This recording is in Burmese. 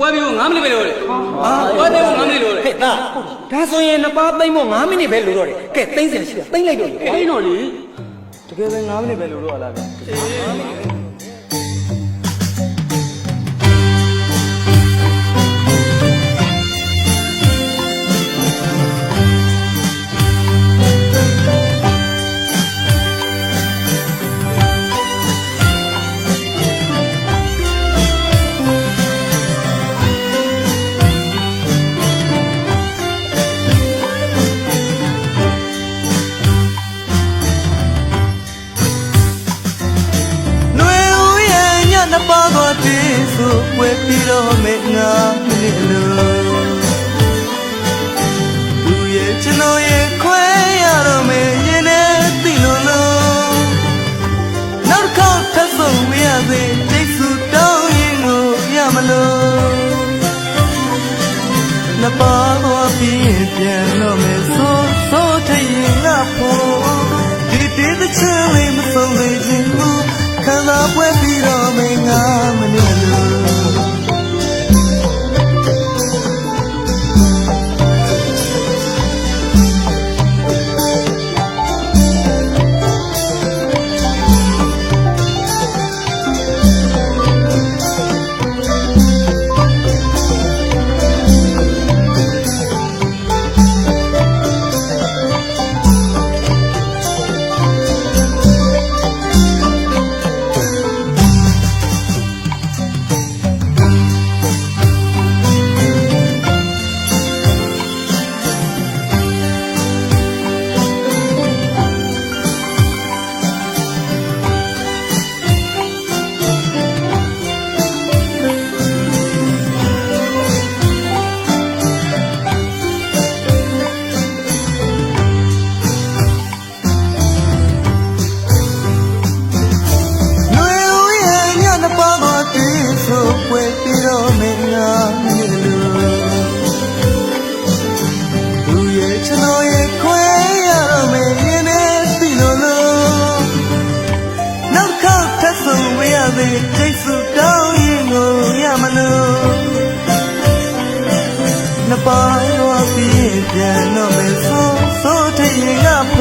ပွဲပြီး5မိနစ်ပဲလို့လေပွဲသိဖို့5မိနစ်လို့လေဟဲ့ဒါဆိုရင်နှစ်ပါးသိမ့်ဖို့5မိနစ်ပဲလို့တော့တယ်ကဲသိမ့်စရာရှိတာသိမ့်လိုက်တော့လေသိမ့်တော့လေတကယ်ပဲ5မိနစ်ပဲလို့တော့လားဗျ5မိနစ်ဝဲပြီးတော့မေငါမနေလို့သူရဲ့ကျွန်တော်ရဲ့ခွဲရတော့မေရင်နဲ့သိလို့လို့နောက်တစ်ခေါက်ထပ်ဆုံးမရသေးတိတ်ဆူတောင်းရင်ကိုရမလို့နှစ်ပါးသွားပြီးပြန်တော့မေဆိုထရင်ငါဖို့ဒီတချင်လေးမဆုံးသေးခြင်းဘူးခံစားပွဲပြီးတော့မေငါမနေလို့ဝဲပြီးတော့မင်းငါနေလို့သူရဲ့ကျွန်တော်ရဲ့ခွဲရတော့မင်းရင်နဲ့သိလို့လို့နောက်ခေါက်ထပ်ဆုံးမရသေးတိတ်ဆူတောင်းရင်ကိုရမလို့နှစ်ပါးတော့ပြီးပြန်တော့မင်းဆိုထရင်ငါ